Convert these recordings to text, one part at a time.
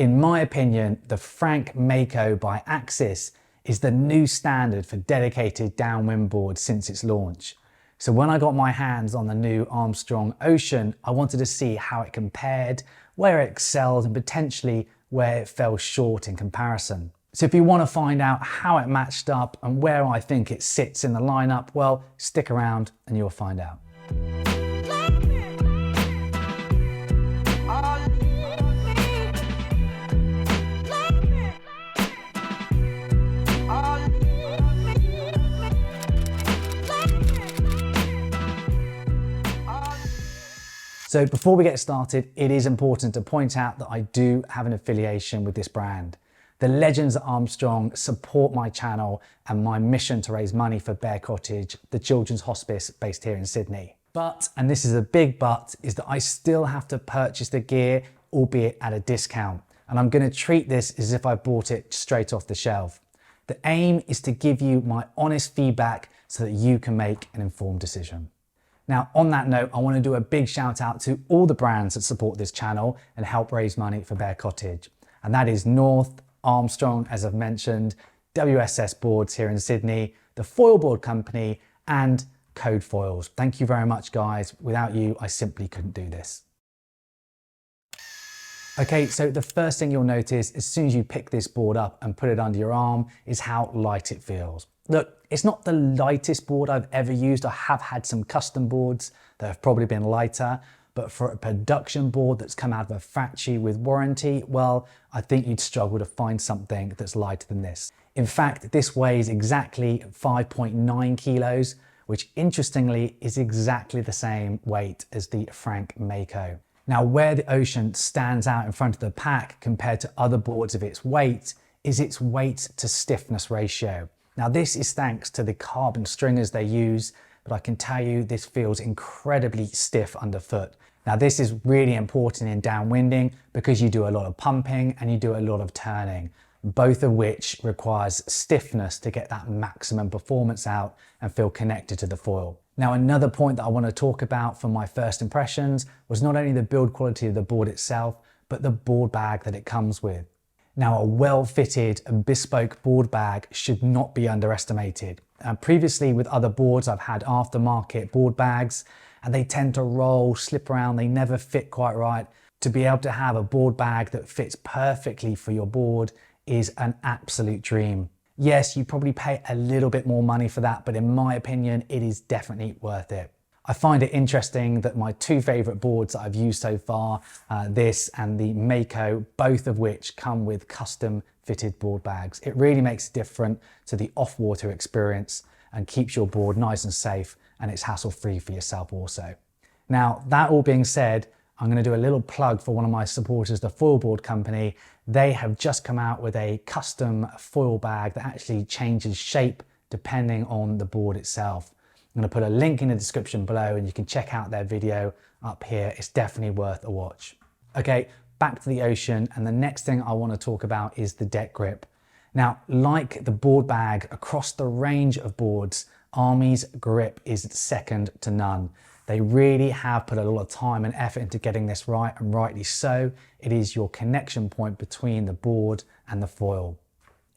In my opinion, the Frank Mako by Axis is the new standard for dedicated downwind boards since its launch. So when I got my hands on the new Armstrong Ocean, I wanted to see how it compared, where it excelled, and potentially where it fell short in comparison. So if you want to find out how it matched up and where I think it sits in the lineup, well, stick around and you'll find out. So before we get started, it is important to point out that I do have an affiliation with this brand. The legends at Armstrong support my channel and my mission to raise money for Bear Cottage, the children's hospice based here in Sydney. But, and this is a big but, is that I still have to purchase the gear, albeit at a discount. And I'm going to treat this as if I bought it straight off the shelf. The aim is to give you my honest feedback so that you can make an informed decision. Now, on that note, I want to do a big shout out to all the brands that support this channel and help raise money for Bear Cottage. And that is North, Armstrong, as I've mentioned, WSS Boards here in Sydney, the Foil Board Company, and Code Foils. Thank you very much, guys. Without you, I simply couldn't do this. Okay, so the first thing you'll notice as soon as you pick this board up and put it under your arm is how light it feels. Look, it's not the lightest board I've ever used. I have had some custom boards that have probably been lighter, but for a production board that's come out of a factory with warranty, well, I think you'd struggle to find something that's lighter than this. In fact, this weighs exactly 5.9 kilos, which interestingly is exactly the same weight as the Frank Mako. Now, where the Ocean stands out in front of the pack compared to other boards of its weight is its weight to stiffness ratio. Now, this is thanks to the carbon stringers they use, but I can tell you this feels incredibly stiff underfoot. Now, this is really important in downwinding because you do a lot of pumping and you do a lot of turning, both of which requires stiffness to get that maximum performance out and feel connected to the foil. Now, another point that I want to talk about from my first impressions was not only the build quality of the board itself, but the board bag that it comes with. Now, a well-fitted and bespoke board bag should not be underestimated. Previously with other boards, I've had aftermarket board bags and they tend to roll, slip around, they never fit quite right. To be able to have a board bag that fits perfectly for your board is an absolute dream. Yes, you probably pay a little bit more money for that, but in my opinion, it is definitely worth it. I find it interesting that my two favorite boards that I've used so far, this and the Mako, both of which come with custom fitted board bags. It really makes it different to the off-water experience and keeps your board nice and safe, and it's hassle-free for yourself also. Now, that all being said, I'm going to do a little plug for one of my supporters, the Foil Board Company. They have just come out with a custom foil bag that actually changes shape depending on the board itself. I'm going to put a link in the description below and you can check out their video up here. It's definitely worth a watch. Okay, back to the Ocean, and the next thing I want to talk about is the deck grip. Now, like the board bag across the range of boards, Armie's grip is second to none. They really have put a lot of time and effort into getting this right, and rightly so. It is your connection point between the board and the foil.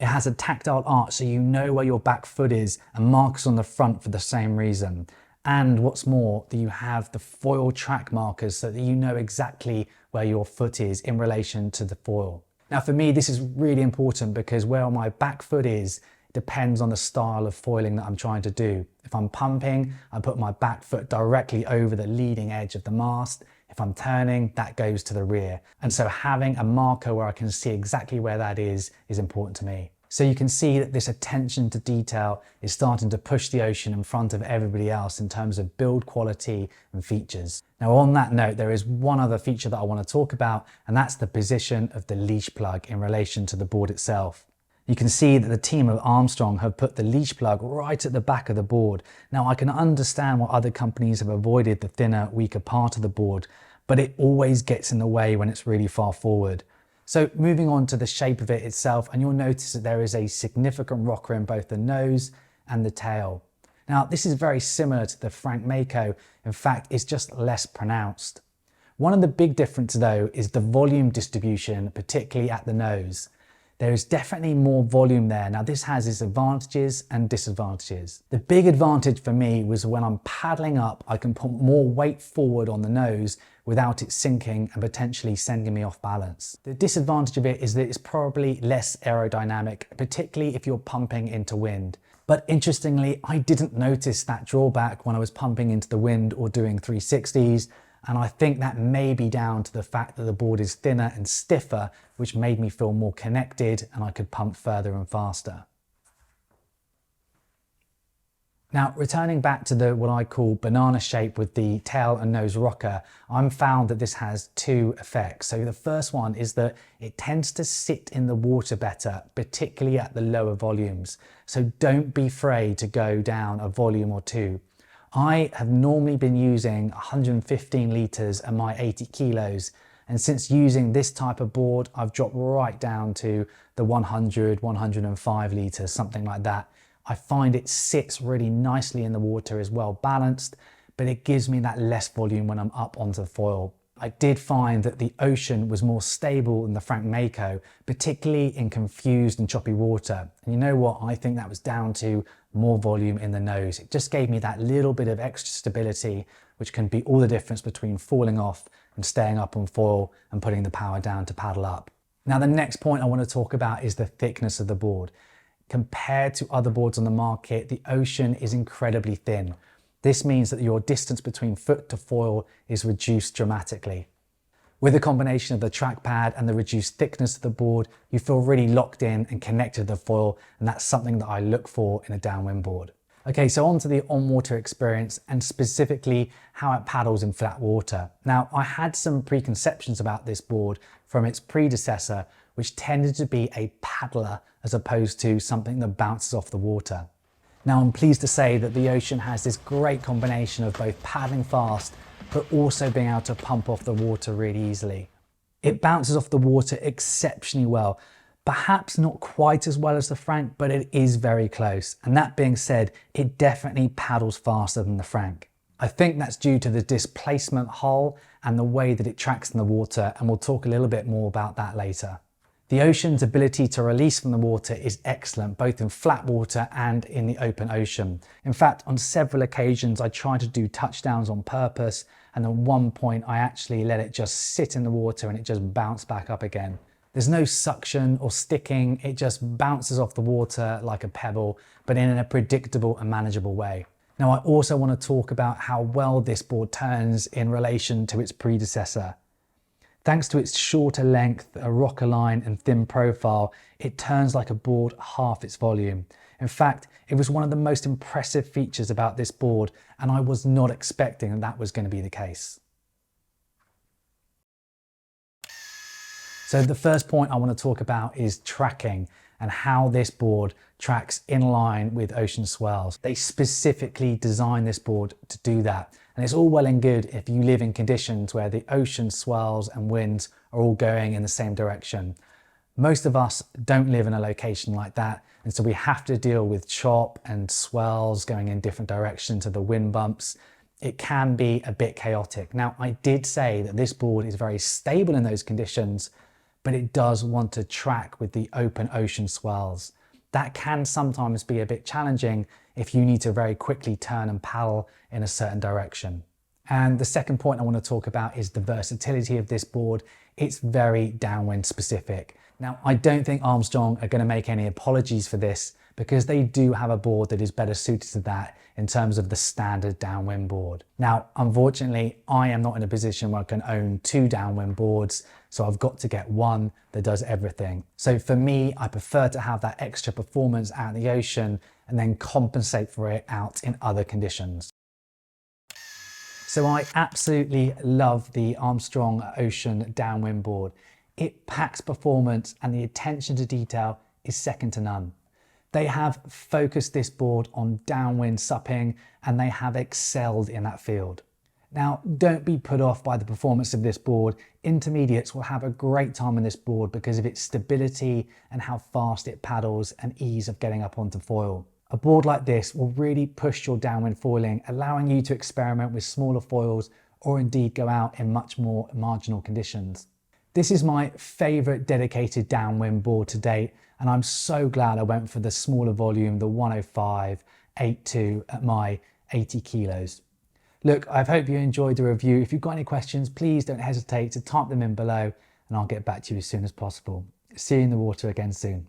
It has a tactile arch so you know where your back foot is, and markers on the front for the same reason. And what's more, that you have the foil track markers so that you know exactly where your foot is in relation to the foil. Now for me, this is really important because where my back foot is depends on the style of foiling that I'm trying to do. If I'm pumping, I put my back foot directly over the leading edge of the mast. If I'm turning, that goes to the rear. And so having a marker where I can see exactly where that is important to me. So you can see that this attention to detail is starting to push the Ocean in front of everybody else in terms of build quality and features. Now on that note, there is one other feature that I want to talk about, and that's the position of the leash plug in relation to the board itself. You can see that the team of Armstrong have put the leash plug right at the back of the board. Now I can understand why other companies have avoided the thinner, weaker part of the board, but it always gets in the way when it's really far forward. So moving on to the shape of it itself, and you'll notice that there is a significant rocker in both the nose and the tail. Now this is very similar to the Frank Mako. In fact, it's just less pronounced. One of the big differences though is the volume distribution, particularly at the nose. There is definitely more volume there. Now this has its advantages and disadvantages. The big advantage for me was when I'm paddling up, I can put more weight forward on the nose without it sinking and potentially sending me off balance. The disadvantage of it is that it's probably less aerodynamic, particularly if you're pumping into wind. But interestingly, I didn't notice that drawback when I was pumping into the wind or doing 360s. And I think that may be down to the fact that the board is thinner and stiffer, which made me feel more connected and I could pump further and faster. Now, returning back to the what I call banana shape with the tail and nose rocker, I'm found that this has two effects. So the first one is that it tends to sit in the water better, particularly at the lower volumes. So don't be afraid to go down a volume or two. I have normally been using 115 litres and my 80 kilos. And since using this type of board, I've dropped right down to the 100, 105 litres, something like that. I find it sits really nicely in the water, is well balanced, but it gives me that less volume when I'm up onto the foil. I did find that the Ocean was more stable than the Frank Mako, particularly in confused and choppy water. And you know what? I think that was down to more volume in the nose. It just gave me that little bit of extra stability, which can be all the difference between falling off and staying up on foil and putting the power down to paddle up. Now, the next point I want to talk about is the thickness of the board. Compared to other boards on the market, the Ocean is incredibly thin. This means that your distance between foot to foil is reduced dramatically. With a combination of the trackpad and the reduced thickness of the board, you feel really locked in and connected to the foil, and that's something that I look for in a downwind board. Okay, so on to the on-water experience and specifically how it paddles in flat water. Now, I had some preconceptions about this board from its predecessor, which tended to be a paddler as opposed to something that bounces off the water. Now, I'm pleased to say that the Ocean has this great combination of both paddling fast, but also being able to pump off the water really easily. It bounces off the water exceptionally well, perhaps not quite as well as the Frank, but it is very close. And that being said, it definitely paddles faster than the Frank. I think that's due to the displacement hull and the way that it tracks in the water, and we'll talk a little bit more about that later. The Ocean's ability to release from the water is excellent, both in flat water and in the open ocean. In fact, on several occasions, I tried to do touchdowns on purpose, and at one point I actually let it just sit in the water and it just bounced back up again. There's no suction or sticking, it just bounces off the water like a pebble, but in a predictable and manageable way. Now, I also want to talk about how well this board turns in relation to its predecessor. Thanks to its shorter length, a rocker line and thin profile, it turns like a board half its volume. In fact, it was one of the most impressive features about this board, and I was not expecting that that was going to be the case. So the first point I want to talk about is tracking and how this board tracks in line with ocean swells. They specifically designed this board to do that. And it's all well and good if you live in conditions where the ocean swells and winds are all going in the same direction. Most of us don't live in a location like that, and so we have to deal with chop and swells going in different directions to the wind bumps. It can be a bit chaotic. Now, I did say that this board is very stable in those conditions, but it does want to track with the open ocean swells. That can sometimes be a bit challenging if you need to very quickly turn and paddle in a certain direction. And the second point I want to talk about is the versatility of this board. It's very downwind specific. Now, I don't think Armstrong are going to make any apologies for this, because they do have a board that is better suited to that in terms of the standard downwind board. Now, unfortunately, I am not in a position where I can own two downwind boards, so I've got to get one that does everything. So for me, I prefer to have that extra performance out in the ocean and then compensate for it out in other conditions. So I absolutely love the Armstrong Ocean downwind board. It packs performance and the attention to detail is second to none. They have focused this board on downwind supping and they have excelled in that field. Now, don't be put off by the performance of this board. Intermediates will have a great time on this board because of its stability and how fast it paddles and ease of getting up onto foil. A board like this will really push your downwind foiling, allowing you to experiment with smaller foils or indeed go out in much more marginal conditions. This is my favourite dedicated downwind board to date, and I'm so glad I went for the smaller volume, the 105 8.2 at my 80 kilos. Look, I hope you enjoyed the review. If you've got any questions, please don't hesitate to type them in below and I'll get back to you as soon as possible. See you in the water again soon.